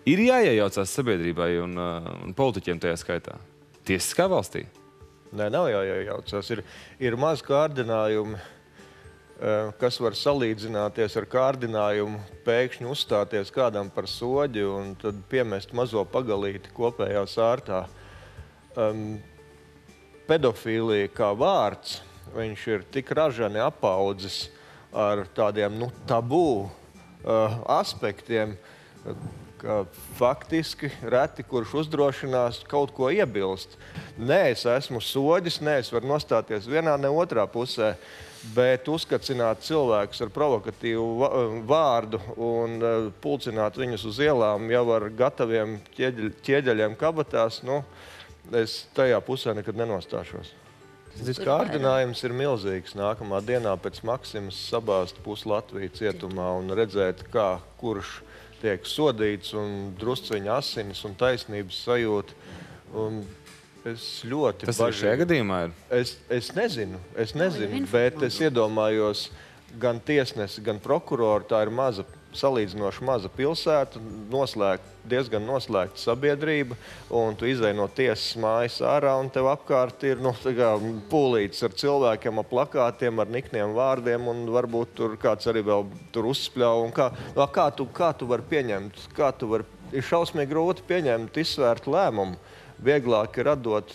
Ir jāiejaucās sabiedrībai un politiķiem tajā skaitā. Tiesiskā valstī. Nē, nav jāiejaucās. Ir maz kārdinājumi, kas var salīdzināties ar kārdinājumu pēkšņi uzstāties kādam par soģi un tad piemest mazo pagalīti kopējā sārtā. Pedofīlija kā vārds, viņš ir tik ražani apaudzis ar tādiem tabū aspektiem, ka faktiski reti, kurš uzdrošinās kaut ko iebilst. Nē, es esmu soģis, nē, es varu nostāties vienā, ne otrā pusē, bet uzkacināt cilvēkus ar provokatīvu vārdu un pulcināt viņus uz ielām jau ar gataviem ķieģeļiem kabatās, es tajā pusē nekad nenostāšos. Tas kārdinājums ir milzīgs. Nākamā dienā pēc Maksimas sabāzt pusi Latviju cietumā un redzēt, kā kurš tiek sodīts un drusciņa asinis un taisnības sajūta. Es ļoti Tas ir šajā gadījumā ir? Es nezinu, bet es iedomājos gan tiesnesi, gan prokuroru. Tā ir salīdzinoši maza pilsēta, diezgan noslēgta sabiedrība, un tu izej no tiesas mājas ārā, un tev apkārt ir pūlītes ar cilvēkiem, ar plakātiem, ar nikniem vārdiem, un varbūt tur kāds arī vēl tur uzspļauj. Kā tu vari pieņemt? Ir šausmīgi grūti pieņemt izsvērtu lēmumu. Vieglāk ir atdot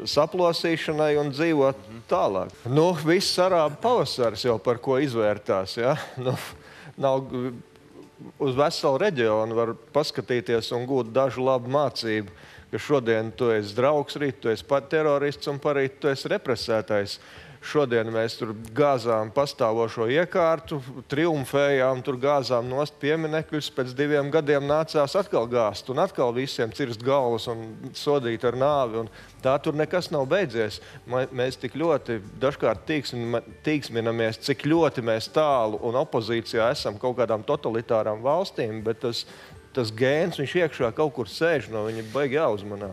saplosīšanai un dzīvot tālāk. Viss arābu pavasaris jau par ko izvērtās. Ja? Nav uz veselu reģionu var paskatīties un gūt dažu labu mācību, ka šodien tu esi draugs, rīt tu esi terorists un parīt tu esi represētais. Šodien mēs tur gāzām pastāvošo iekārtu, triumfējām, tur gāzām nost pieminekļus, pēc 2 gadiem nācās atkal gāzt un atkal visiem cirst galvas un sodīt ar nāvi. Un tā tur nekas nav beidzies. Mēs tik ļoti dažkārt tīksminamies, cik ļoti mēs tālu un opozīcijā esam kaut kādām totalitārām valstīm, bet tas gēns, viņš iekšā kaut kur sēž, no viņa baigi jāuzmanās.